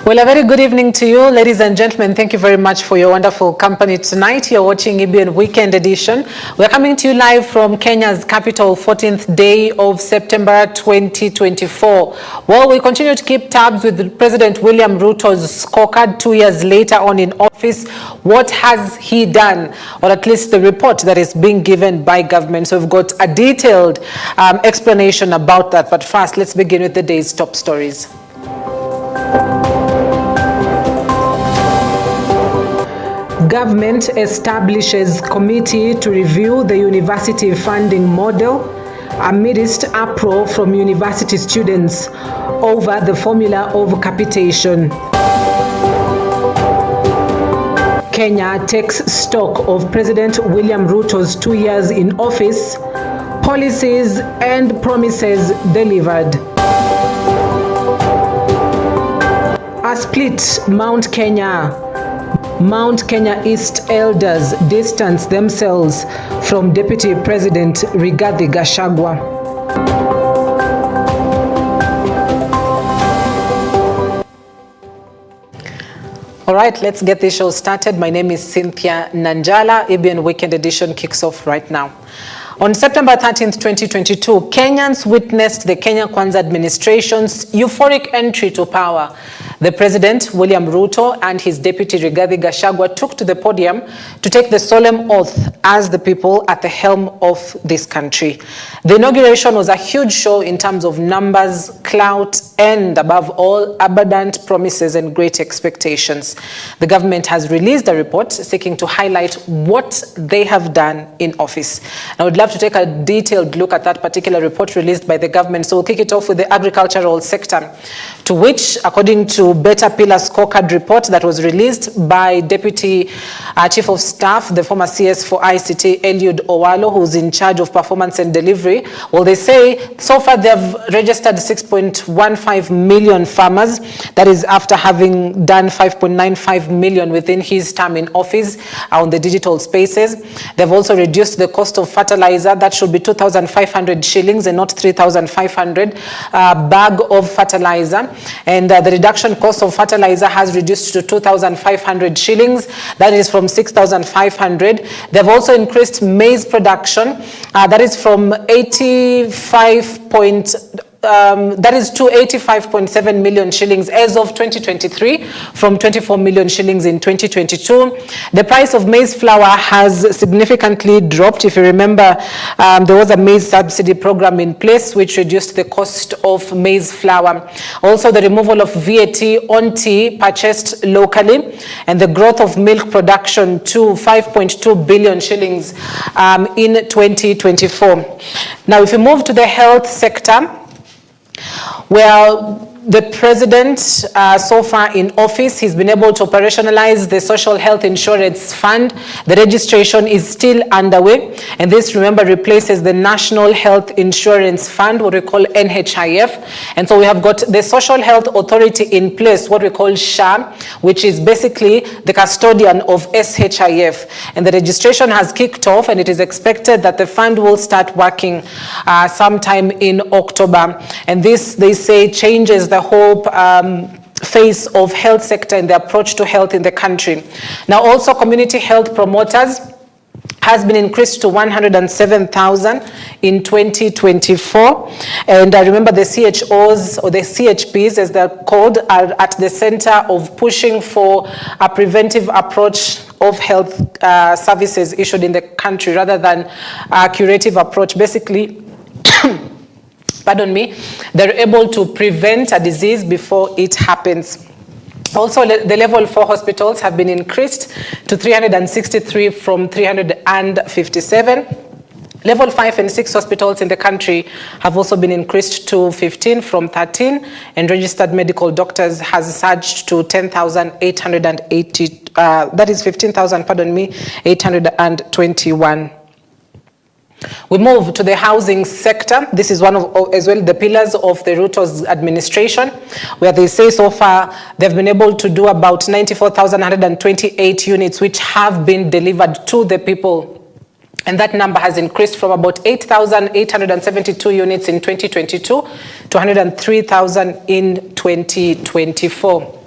Well, a very good evening to you, ladies and gentlemen. Thank you very much for your wonderful company tonight. You're watching EBN Weekend Edition. We're coming to you live from Kenya's capital, 14th day of September 2024. Well, we continue to keep tabs with President William Ruto'S scorecard 2 years later on in office. What has he done? Or at least the report that is being given by government. So we've got a detailed explanation about that. But first, let's begin with the day's top stories. Government establishes committee to review the university funding model amidst uproar from university students over the formula of capitation. Kenya takes stock of President William Ruto's 2 years in office, policies and promises delivered. A split Mount Kenya East elders distance themselves from Deputy President Rigathi Gachagua. All right, let's get this show started. My name is Cynthia Nanjala. EBN Weekend Edition kicks off right now. On September 13th, 2022, Kenyans witnessed the Kenya Kwanza administration's euphoric entry to power. The President, William Ruto, and his deputy, Rigathi Gachagua, took to the podium to take the solemn oath as the people at the helm of this country. The inauguration was a huge show in terms of numbers, clout, and above all, abundant promises and great expectations. The government has released a report seeking to highlight what they have done in office. I would love to take a detailed look at that particular report released by the government. So we'll kick it off with the agricultural sector, to which, according to Better Pillar Scorecard report that was released by Deputy Chief of Staff, the former CS for ICT, Eliud Owalo, who's in charge of performance and delivery. Well, they say so far they've registered 6.15 million farmers. That is after having done 5.95 million within his term in office on the digital spaces. They've also reduced the cost of fertilizer. That should be 2,500 shillings and not 3,500 bag of fertilizer. And the reduction cost of fertilizer has reduced to 2,500 shillings. That is from 6,500. They've also increased maize production. That is from 85.7 million shillings as of 2023, from 24 million shillings in 2022. The price of maize flour has significantly dropped. If you remember, there was a maize subsidy program in place which reduced the cost of maize flour. Also, the removal of VAT on tea purchased locally, and the growth of milk production to 5.2 billion shillings in 2024. Now, if you move to the health sector, well, the president, so far in office, he's been able to operationalize the social health insurance fund. The registration is still underway, and this, remember, replaces the National Health Insurance Fund, what we call NHIF. And so we have got the Social Health Authority in place, what we call SHA, which is basically the custodian of SHIF. And the registration has kicked off, and it is expected that the fund will start working sometime in October. And this, they say, changes the whole face of health sector and the approach to health in the country. Now, also community health promoters has been increased to 107,000 in 2024. And I remember the CHOs, or the CHPs as they're called, are at the center of pushing for a preventive approach of health services issued in the country rather than a curative approach. Basically, pardon me, they're able to prevent a disease before it happens. Also, the level 4 hospitals have been increased to 363 from 357. Level 5 and 6 hospitals in the country have also been increased to 15 from 13, and registered medical doctors has surged to 10,880, that is 15,000, pardon me, 821. We move to the housing sector. This is one of, as well, the pillars of the Ruto'S administration, where they say so far they've been able to do about 94,128 units, which have been delivered to the people. And that number has increased from about 8,872 units in 2022 to 103,000 in 2024.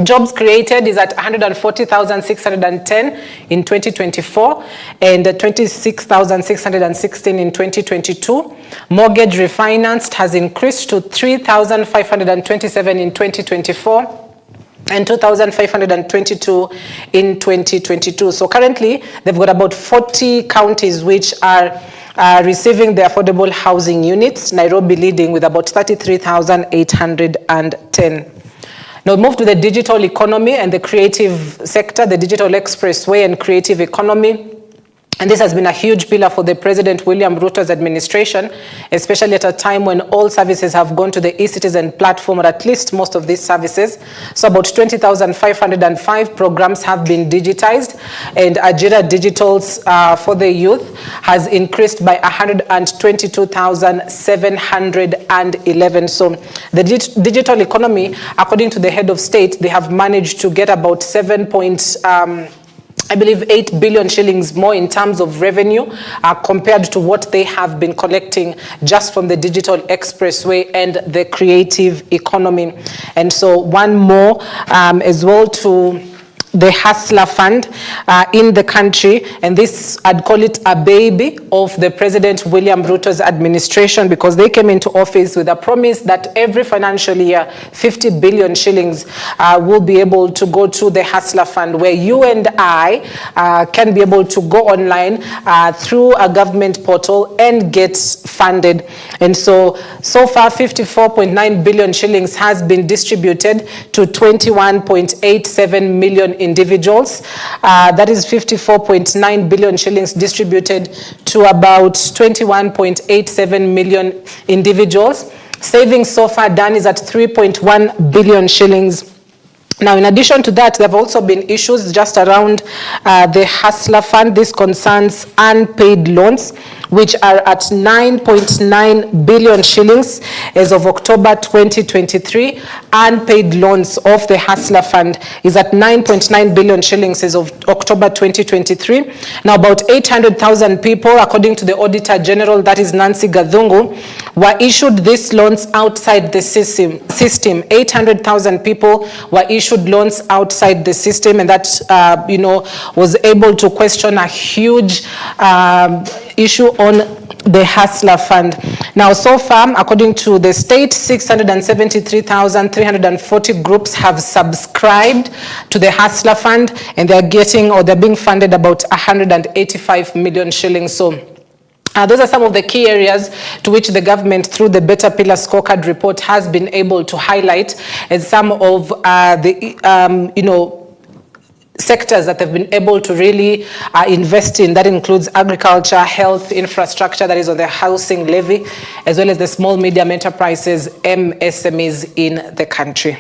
Jobs created is at 140,610 in 2024 and 26,616 in 2022. Mortgage refinanced has increased to 3,527 in 2024 and 2,522 in 2022. So currently, they've got about 40 counties which are receiving the affordable housing units, Nairobi leading with about 33,810. Now move to the digital economy and the creative sector, the digital expressway and creative economy. And this has been a huge pillar for the President William Ruto's administration, especially at a time when all services have gone to the e-citizen platform, or at least most of these services. So about 20,505 programs have been digitized, and Ajira Digitals for the youth has increased by 122,711. So the digital economy, according to the head of state, they have managed to get about 8 billion shillings more in terms of revenue compared to what they have been collecting just from the digital expressway and the creative economy. And so one more as well to the Hustler Fund in the country, and this, I'd call it a baby of the President William Ruto's administration, because they came into office with a promise that every financial year 50 billion shillings will be able to go to the Hustler Fund, where you and I can be able to go online through a government portal and get funded. And so far 54.9 billion shillings has been distributed to 21.87 million individuals. That is 54.9 billion shillings distributed to about 21.87 million individuals. Savings so far done is at 3.1 billion shillings. Now, in addition to that, there have also been issues just around the Hustler Fund. This concerns unpaid loans, which are at 9.9 billion shillings as of October 2023. Unpaid loans of the Hustler Fund is at 9.9 billion shillings as of October 2023. Now, about 800,000 people, according to the Auditor General, that is Nancy Gathungu, were issued these loans outside the system. 800,000 people were issued loans outside the system, and that was able to question a huge issue on the Hustler Fund. Now, so far, according to the state, 673,340 groups have subscribed to the Hustler Fund, and they're being funded about 185 million shillings. So those are some of the key areas to which the government, through the Better Pillar Scorecard report, has been able to highlight as some of the sectors that they've been able to really invest in. That includes agriculture, health, infrastructure, that is on the housing levy, as well as the small medium enterprises, MSMEs in the country.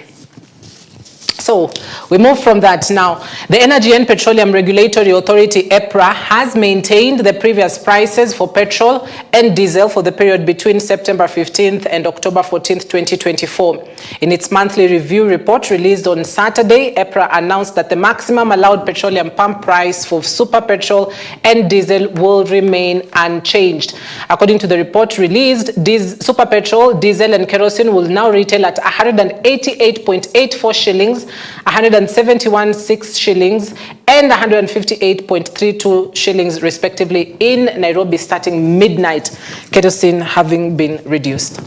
So we move from that now. The Energy and Petroleum Regulatory Authority, EPRA, has maintained the previous prices for petrol and diesel for the period between September 15th and October 14th, 2024. In its monthly review report released on Saturday, EPRA announced that the maximum allowed petroleum pump price for super petrol and diesel will remain unchanged. According to the report released, super petrol, diesel and kerosene will now retail at 188.84 shillings, 171.6 shillings and 158.32 shillings respectively in Nairobi starting midnight, kerosene having been reduced.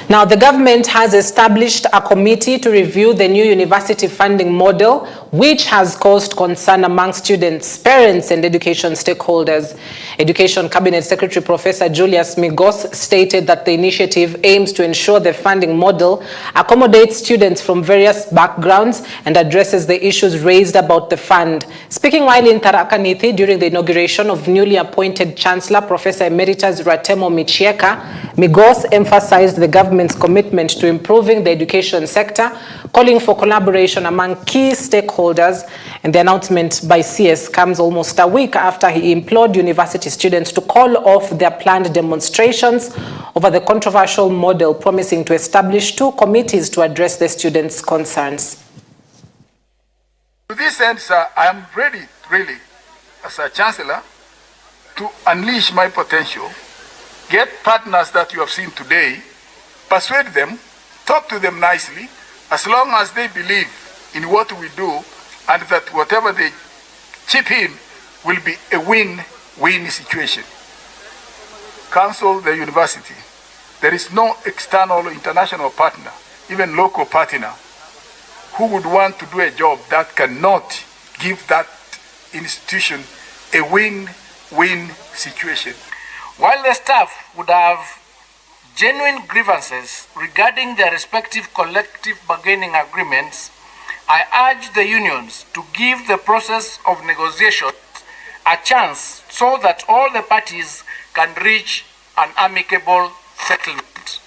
Now, the government has established a committee to review the new university funding model, which has caused concern among students, parents, and education stakeholders. Education Cabinet Secretary Professor Julius Migos stated that the initiative aims to ensure the funding model accommodates students from various backgrounds and addresses the issues raised about the fund. Speaking while in Tharaka Nithi during the inauguration of newly appointed Chancellor Professor Emeritus Ratemo Michieka, Migos emphasized the government government's commitment to improving the education sector, calling for collaboration among key stakeholders. And the announcement by CS comes almost a week after he implored university students to call off their planned demonstrations over the controversial model, promising to establish 2 committees to address the students' concerns. To this end, sir, I am ready, really, as a chancellor, to unleash my potential, get partners that you have seen today, persuade them, talk to them nicely, as long as they believe in what we do and that whatever they chip in will be a win-win situation. Counsel the university. There is no external international partner, even local partner, who would want to do a job that cannot give that institution a win-win situation. While the staff would have genuine grievances regarding their respective collective bargaining agreements, I urge the unions to give the process of negotiations a chance so that all the parties can reach an amicable settlement.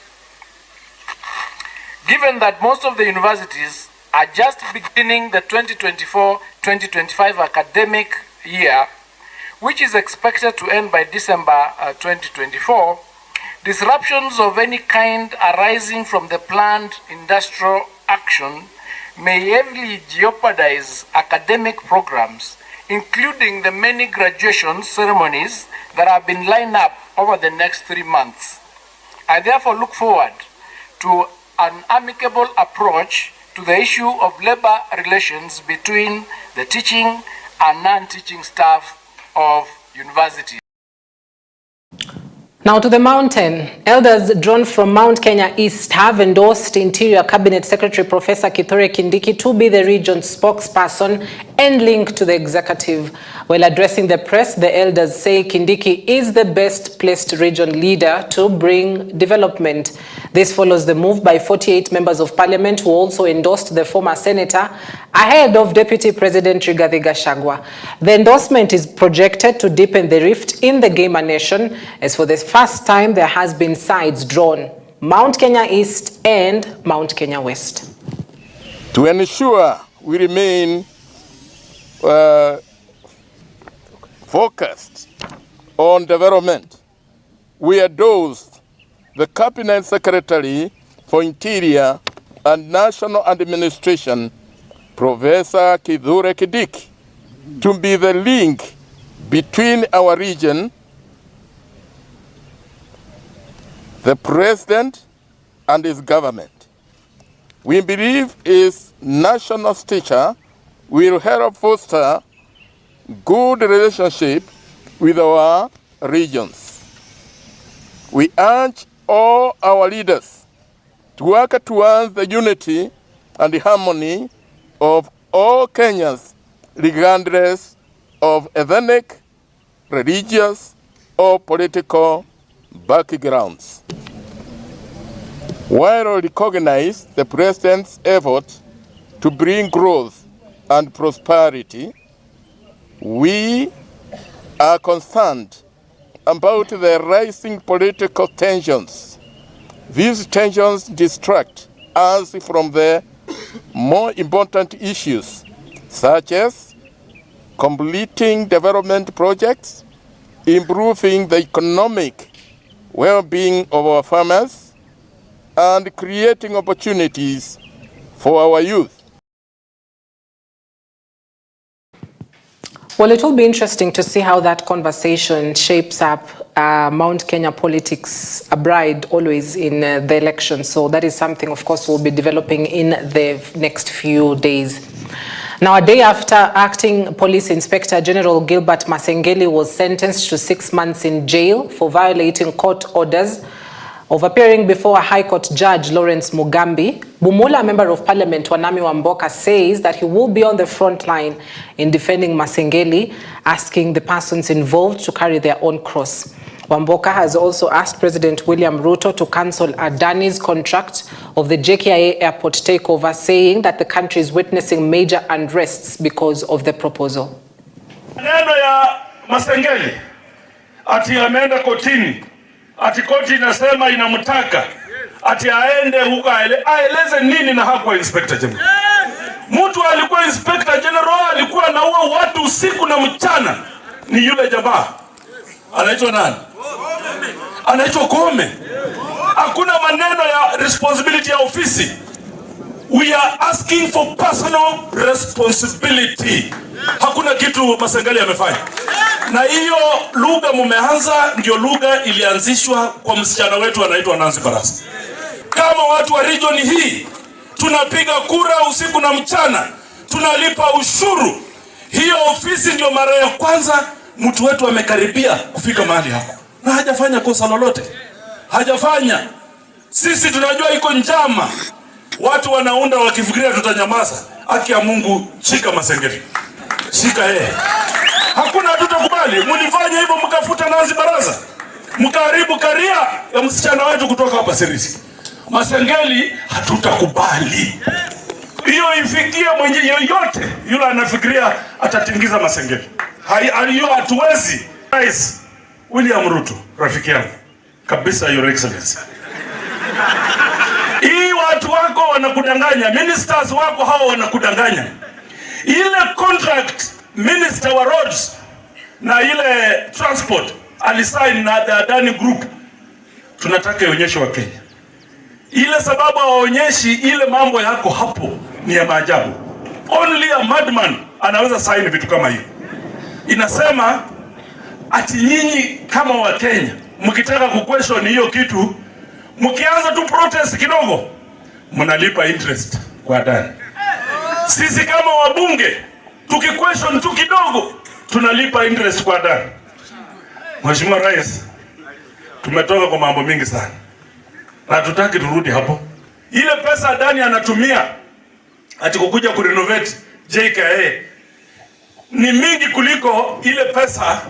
Given that most of the universities are just beginning the 2024-2025 academic year, which is expected to end by December 2024, disruptions of any kind arising from the planned industrial action may heavily jeopardize academic programs, including the many graduation ceremonies that have been lined up over the next 3 months. I therefore look forward to an amicable approach to the issue of labor relations between the teaching and non-teaching staff of universities. Now to the mountain. Elders drawn from Mount Kenya East have endorsed Interior Cabinet Secretary Professor Kithure Kindiki to be the region's spokesperson and link to the executive. While addressing the press, the elders say Kindiki is the best placed region leader to bring development. This follows the move by 48 members of parliament who also endorsed the former senator ahead of Deputy President Rigathi Gachagua. The endorsement is projected to deepen the rift in the Gamer Nation, as for the first time there has been sides drawn, Mount Kenya East and Mount Kenya West. To ensure we remain focused on development, we endorsed the Cabinet Secretary for Interior and National Administration, Professor Kithure Kindiki, to be the link between our region, the President and his government. We believe his national stature will help foster good relationship with our regions. We urge all our leaders to work towards the unity and the harmony of all Kenyans, regardless of ethnic, religious, or political backgrounds. While recognize the President's effort to bring growth and prosperity, we are concerned about the rising political tensions. These tensions distract us from the more important issues, such as completing development projects, improving the economic well-being of our farmers, and creating opportunities for our youth. Well, it will be interesting to see how that conversation shapes up Mount Kenya politics, a bride always in the election. So that is something, of course, we'll be developing in the next few days. Now, a day after Acting Police Inspector General Gilbert Masengeli was sentenced to 6 months in jail for violating court orders of appearing before a High Court Judge Lawrence Mugambi, Bumula, Member of Parliament Wanami Wamboka, says that he will be on the front line in defending Masengeli, asking the persons involved to carry their own cross. Wamboka has also asked President William Ruto to cancel Adani's contract of the JKIA airport takeover, saying that the country is witnessing major unrests because of the proposal. Neno ya Masengeli ati ameenda kotini, ati koti inasema inamtaka ati aende huko aeleze nini na hakuwa inspector general. Mtu alikuwa inspector general, alikuwa anaua watu usiku na mchana, ni yule jamaa anaitwa nani? Anaitwa Kome. Hakuna maneno ya responsibility ya ofisi. We are asking for personal responsibility. Hakuna kitu Masengali amefanya. Na hiyo lugha mumeanza ndio lugha ilianzishwa kwa msichana wetu anaitwa Nancy Barasa. Kama watu wa region hii tunapiga kura usiku na mchana, tunalipa ushuru. Hiyo ofisi ndio mara ya kwanza mtu wetu amekaribia kufika mahali hapo. Na hajafanya kosa lolote. Hajafanya. Sisi tunajua iko njama. Watu wanaunda wakifikiria tutanyamaza. Haki ya Mungu, shika Masengeli. Shika yeye. Hakuna tutakubali. Mlifanya hivyo mkafuta Nancy Barasa. Mkaharibu karia ya msichana wetu kutoka hapa Sirisi. Masengeli hatutakubali. Hiyo ifikie mwenye yoyote yule anafikiria atatingiza Masengeli. Hiyo hatuwezi. Rais William Ruto, rafiki yangu kabisa, Your Excellency. Hii watu wako wanakudanganya, ministers wako hao wanakudanganya. Ile contract minister wa roads na ile transport alisign na the Adani Group, tunataka ionyeshe wa Kenya. Ile sababu hawaonyeshi ile mambo yako hapo ni ya maajabu. Only a madman anaweza sign vitu kama hiyo. Inasema ati nyinyi kama wa Kenya mkitaka kuquestion hiyo kitu, mkianza tu protest kidogo mnalipa interest kwa Adani. Sisi kama wabunge tukiquestion tu kidogo tunalipa interest kwa Adani. Mheshimiwa Rais, tumetoka kwa mambo mingi sana na tutaki turudi hapo. Ile pesa Adani anatumia ati kukuja kurenovate JKA ni mingi kuliko ile pesa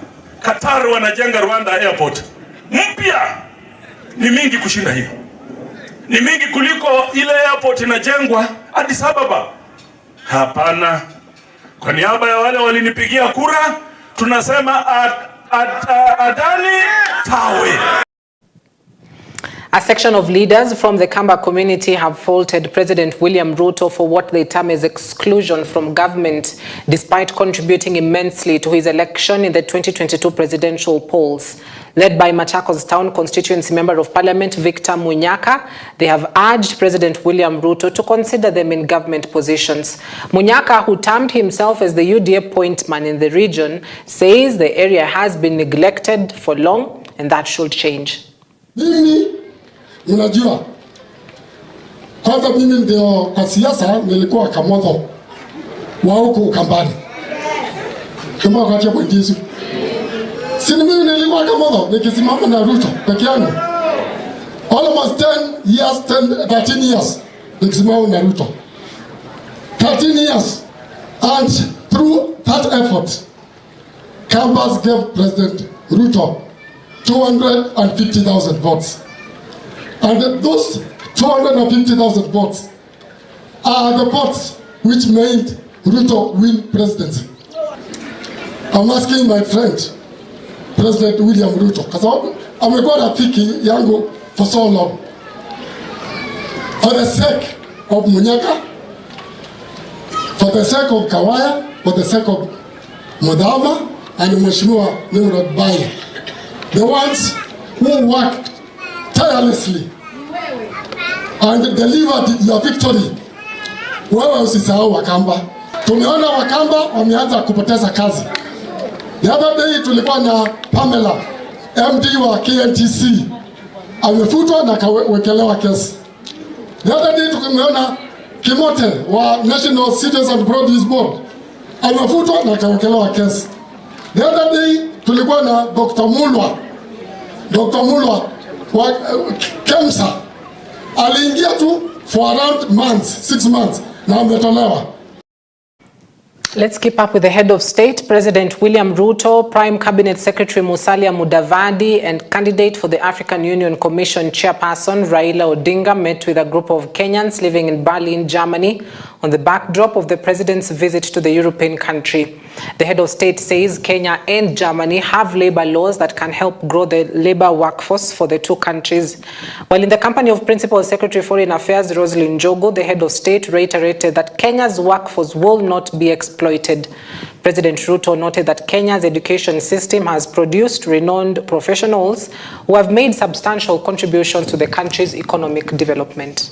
Qatar wanajenga Rwanda airport mpya. Ni mingi kushinda hiyo. Ni mingi kuliko ile airport inajengwa Addis Ababa. Hapana. Kwa niaba ya wale walinipigia kura, tunasema Adani tawe. A section of leaders from the Kamba community have faulted President William Ruto for what they term as exclusion from government, despite contributing immensely to his election in the 2022 presidential polls. Led by Machakos Town Constituency Member of Parliament Victor Munyaka, they have urged President William Ruto to consider them in government positions. Munyaka, who termed himself as the UDA point man in the region, says the area has been neglected for long and that should change. Unajua, kwanza mimi ndio kwa siasa nilikuwa Kamotho wa huko Ukambani. Kama wakati hapo ndizo. Sini mimi nilikuwa Kamotho nikisimama na Ruto peke yangu. Almost 13 years nikisimama na Ruto. 13 years, and through that effort Kambas gave President Ruto 250,000 votes. And those 250,000 votes are the votes which made Ruto win presidency. I'm asking my friend, President William Ruto, because amekuwa rafiki yangu for so long. For the sake of Munyaka, for the sake of Kawaya, for the sake of Mudama and Mheshimiwa Nimrod Baye, the ones who worked tirelessly and delivered your victory. Wewe usisahau Wakamba. Tumeona Wakamba wameanza kupoteza kazi. The other day tulikuwa na Pamela, MD wa KNTC, amefutwa na kawekelewa kesi. The other day tumeona Kimote wa National Cities and Produce Board, amefutwa na kawekelewa kesi. The other day tulikuwa na Dr. Mulwa wa Kemsa, aliingia tu for around months, 6 months, na ametolewa. Let's keep up with the head of state, President William Ruto, Prime Cabinet Secretary Musalia Mudavadi, and candidate for the African Union Commission Chairperson Raila Odinga met with a group of Kenyans living in Berlin, Germany, on the backdrop of the president's visit to the European country. The head of state says Kenya and Germany have labor laws that can help grow the labor workforce for the two countries. While in the company of Principal Secretary Foreign Affairs Roslyn Njogu, the head of state reiterated that Kenya's workforce will not be exploited. President Ruto noted that Kenya's education system has produced renowned professionals who have made substantial contributions to the country's economic development.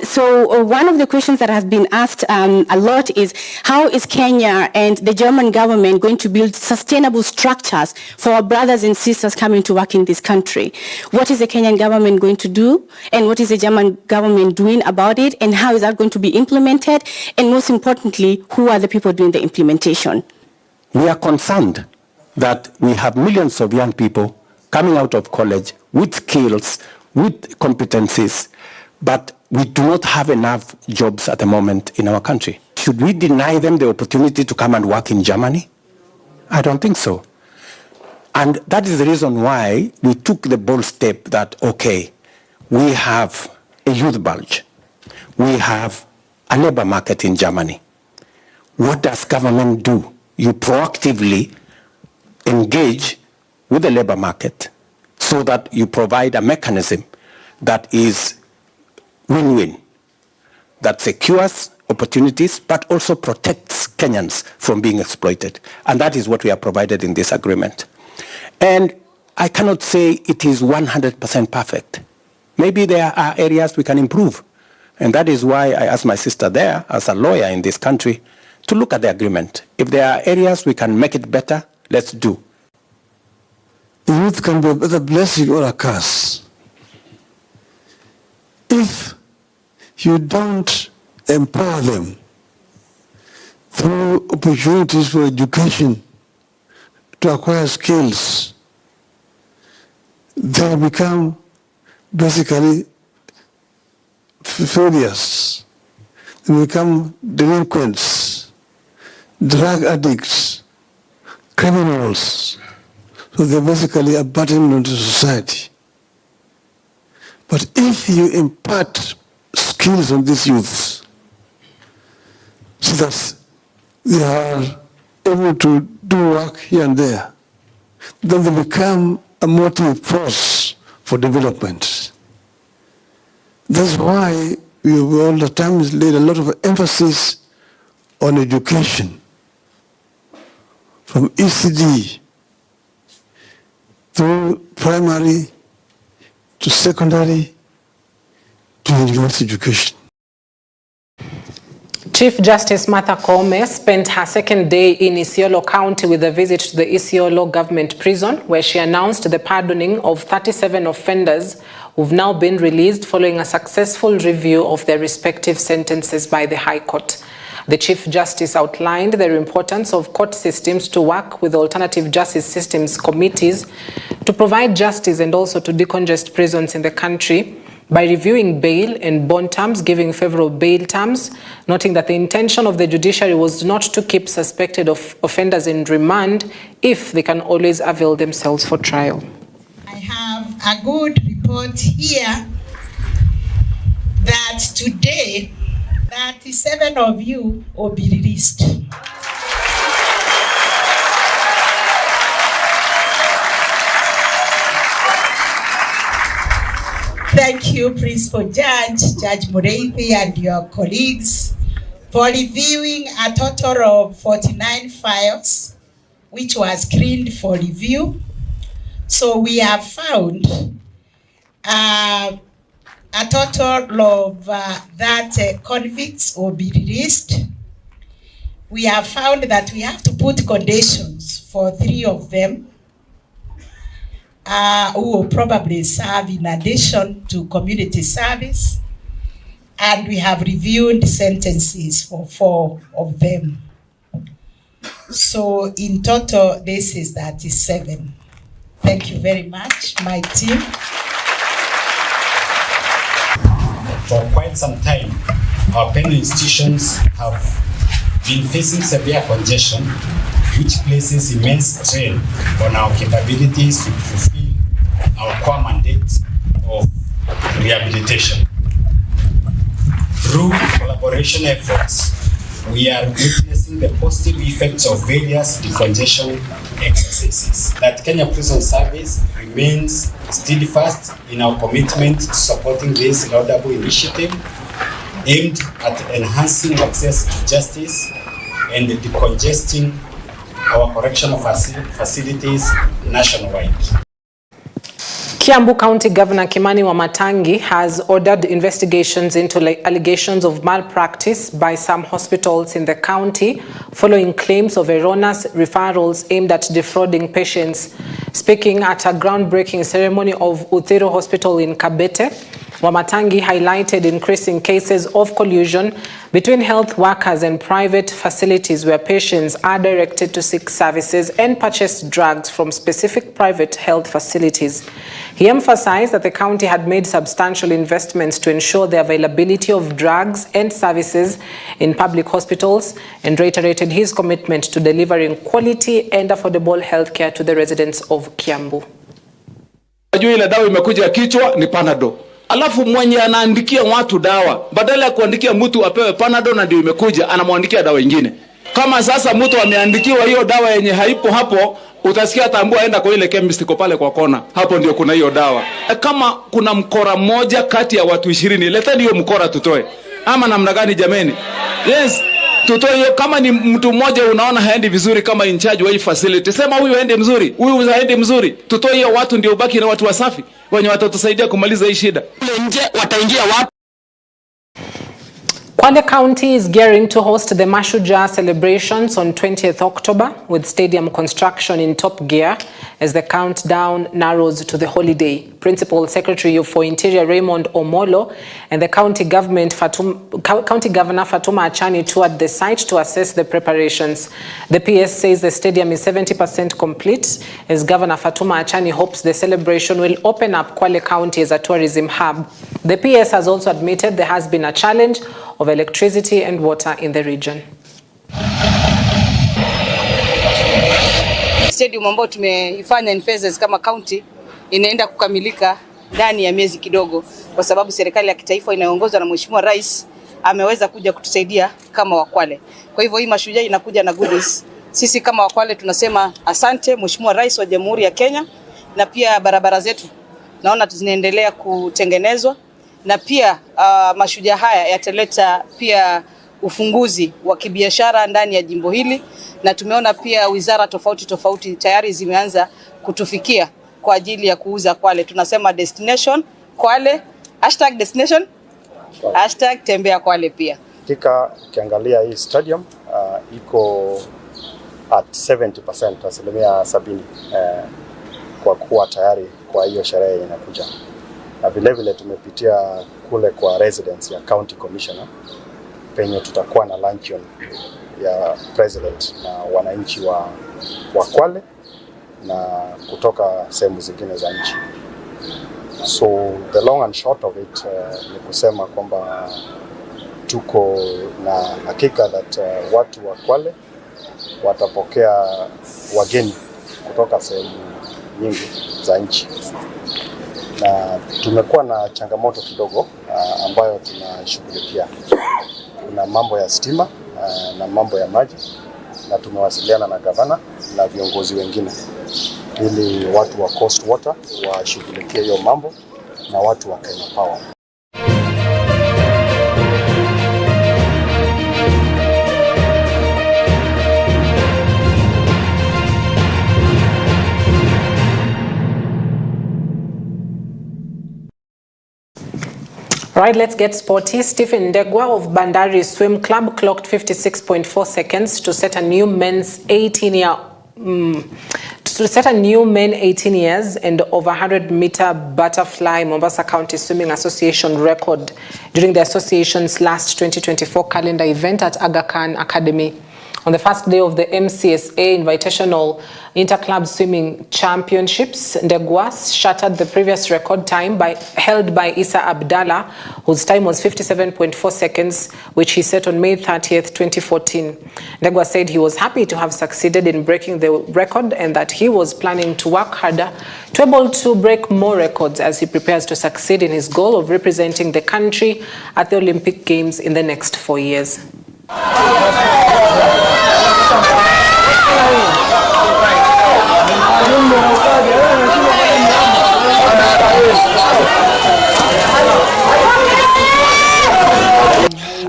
So one of the questions that has been asked a lot is, how is Kenya and the German government going to build sustainable structures for our brothers and sisters coming to work in this country? What is the Kenyan government going to do? And what is the German government doing about it? And how is that going to be implemented? And most importantly, who are the people doing the implementation? We are concerned that we have millions of young people coming out of college with skills, with competencies, but we do not have enough jobs at the moment in our country. Should we deny them the opportunity to come and work in Germany? I don't think so. And that is the reason why we took the bold step that, okay, we have a youth bulge. We have a labor market in Germany. What does government do? You proactively engage with the labor market so that you provide a mechanism that is win-win, that secures opportunities but also protects Kenyans from being exploited. And that is what we have provided in this agreement. And I cannot say it is 100% perfect. Maybe there are areas we can improve. And that is why I asked my sister there, as a lawyer in this country, to look at the agreement. If there are areas we can make it better, let's do. The youth can be a blessing or a curse. If you don't empower them through opportunities for education to acquire skills, they become basically failures. They become delinquents, drug addicts, criminals. So they're basically a burden to society. But if you impart skills on these youths so that they are able to do work here and there, then they become a motive force for development. That's why we all the time laid a lot of emphasis on education, from ECD through primary to secondary to university education. Chief Justice Martha Koome spent her second day in Isiolo County with a visit to the Isiolo government prison, where she announced the pardoning of 37 offenders who've now been released following a successful review of their respective sentences by the High Court. The Chief Justice outlined the importance of court systems to work with alternative justice systems committees to provide justice and also to decongest prisons in the country by reviewing bail and bond terms, giving favorable bail terms, noting that the intention of the judiciary was not to keep suspected offenders in remand if they can always avail themselves for trial. I have a good report here that today 37 of you will be released. Thank you, Principal Judge Mureithi, and your colleagues for reviewing a total of 49 files, which was screened for review. So we have found a total of that convicts will be released. We have found that we have to put conditions for 3 of them who will probably serve in addition to community service. And we have reviewed sentences for 4 of them. So in total, this is 37. Thank you very much, my team. For quite some time, our penal institutions have been facing severe congestion, which places immense strain on our capabilities to fulfill our core mandate of rehabilitation. Through collaboration efforts, we are witnessing the positive effects of various decongestion exercises. That Kenya Prison Service remains steadfast in our commitment to supporting this laudable initiative aimed at enhancing access to justice and decongesting our correctional facilities nationwide. Kiambu County Governor Kimani Wamatangi has ordered investigations into allegations of malpractice by some hospitals in the county following claims of erroneous referrals aimed at defrauding patients. Speaking at a groundbreaking ceremony of Uthiru Hospital in Kabete, Wamatangi highlighted increasing cases of collusion between health workers and private facilities where patients are directed to seek services and purchase drugs from specific private health facilities. He emphasized that the county had made substantial investments to ensure the availability of drugs and services in public hospitals and reiterated his commitment to delivering quality and affordable health care to the residents of Kiambu. Ile dawa imekuja kichwa ni Panadol. Alafu mwenye anaandikia watu dawa, badala ya kuandikia mtu apewe Panadol na ndio imekuja, anamwandikia dawa nyingine. Kama sasa mtu ameandikiwa hiyo dawa yenye haipo hapo, utasikia atambua aenda kwa ile chemist iko pale kwa kona. Hapo ndio kuna hiyo dawa. Kama kuna mkora mmoja kati ya watu 20, leteni hiyo mkora tutoe. Ama namna gani jameni? Yes, tutoe hiyo. Kama ni mtu mmoja unaona haendi vizuri kama in charge wa hii facility, sema huyu aende mzuri, huyu haendi mzuri. Tutoe hiyo watu ndio ubaki na watu wasafi. Wenye watatusaidia kumaliza hii shida. Nje wataingia wapi? Kwale County is gearing to host the Mashujaa celebrations on 20th October with stadium construction in top gear as the countdown narrows to the holiday. Principal Secretary for Interior Raymond Omolo and the County Governor Fatuma Achani toured the site to assess the preparations. The PS says the stadium is 70% complete as Governor Fatuma Achani hopes the celebration will open up Kwale County as a tourism hub. The PS has also admitted there has been a challenge of electricity and water in the region. Stadium ambayo tumeifanya in phases kama county inaenda kukamilika ndani ya miezi kidogo kwa sababu serikali ya kitaifa inayoongozwa na Mheshimiwa Rais ameweza kuja kutusaidia kama Wakwale. Kwa hivyo hii Mashujaa inakuja na goodies. Sisi kama Wakwale tunasema asante Mheshimiwa Rais wa Jamhuri ya Kenya, na pia barabara zetu naona zinaendelea kutengenezwa, na pia Mashujaa haya yataleta pia ufunguzi wa kibiashara ndani ya jimbo hili, na tumeona pia wizara tofauti tayari zimeanza kutufikia kwa ajili ya kuuza Kwale. Tunasema destination Kwale, #destination, #tembea Kwale pia. Ukiangalia hii stadium iko at 70%, asilimia 70 kwa kuwa tayari kwa hiyo sherehe inakuja. Na vile tumepitia kule kwa residence ya County Commissioner penye tutakuwa na luncheon ya president na wananchi wa Kwale na kutoka sehemu zingine za nchi. So the long and short of it ni kusema kwamba tuko na hakika that watu wa Kwale watapokea wageni kutoka sehemu nyingi za nchi. Na tumekuwa na changamoto kidogo ambayo tunashughulikia. Kuna mambo ya stima na mambo ya maji, na tumewasiliana na gavana na viongozi wengine ili watu wa Coast Water washughulikie hiyo mambo na watu wa Kenya Power. Right, let's get sporty. Stephen Ndegwa of Bandari Swim Club clocked 56.4 seconds to set a new men's 18 years and over 100-meter butterfly Mombasa County Swimming Association record during the association's last 2024 calendar event at Aga Khan Academy. On the first day of the MCSA Invitational Interclub Swimming Championships, Ndegwa shattered the previous record time held by Isa Abdallah, whose time was 57.4 seconds, which he set on May 30th, 2014. Ndegwa said he was happy to have succeeded in breaking the record and that he was planning to work harder to be able to break more records as he prepares to succeed in his goal of representing the country at the Olympic Games in the next 4 years.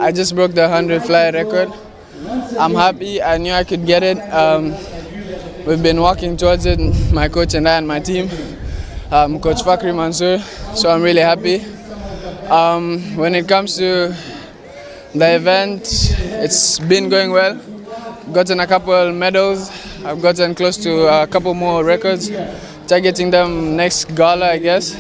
I just broke the 100 fly record. I'm happy. I knew I could get it. We've been working towards it, my coach and I and my team, Coach Fakri Mansour, so I'm really happy. When it comes to the event, it's been going well. Gotten a couple medals. I've gotten close to a couple more records, targeting them next gala, I guess.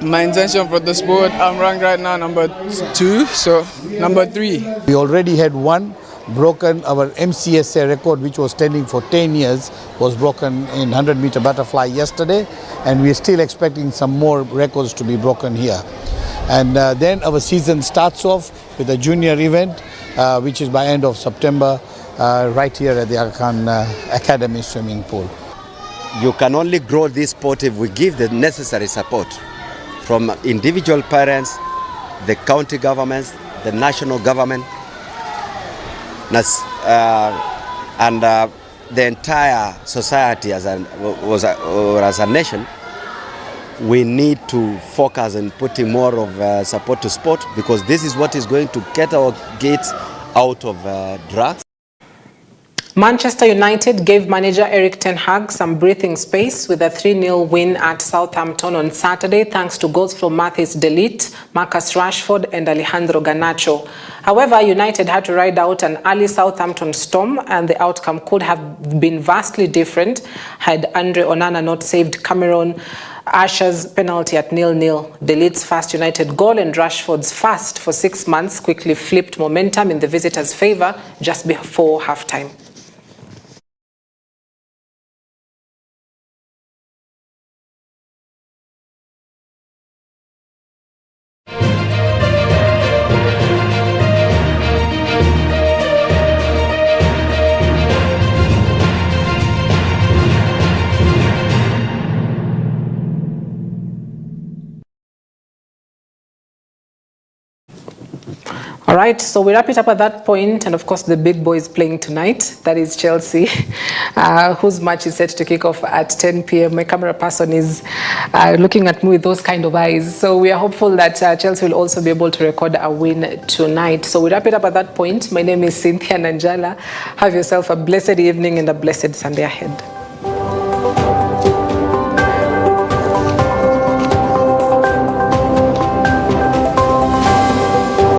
My intention for the sport, I'm ranked right now number 2, so number 3. We already had one broken. Our MCSA record, which was standing for 10 years, was broken in 100-meter butterfly yesterday, and we're still expecting some more records to be broken here. And then our season starts off with a junior event, which is by end of September, right here at the Aga Khan Academy swimming pool. You can only grow this sport if we give the necessary support from individual parents, the county governments, the national government, and the entire society as a nation. We need to focus on putting more of support to sport, because this is what is going to get our kids out of drugs. Manchester United gave manager Erik ten Hag some breathing space with a 3-0 win at Southampton on Saturday, thanks to goals from Mathis de Ligt, Marcus Rashford and Alejandro Garnacho. However, United had to ride out an early Southampton storm, and the outcome could have been vastly different had Andre Onana not saved Cameron Asher's penalty at 0-0. De Ligt's first United goal and Rashford's first for 6 months quickly flipped momentum in the visitors' favour just before half-time. All right, so we wrap it up at that point, and of course the big boy is playing tonight. That is Chelsea, whose match is set to kick off at 10 p.m. My camera person is looking at me with those kind of eyes. So we are hopeful that Chelsea will also be able to record a win tonight. So we wrap it up at that point. My name is Cynthia Nanjala. Have yourself a blessed evening and a blessed Sunday ahead.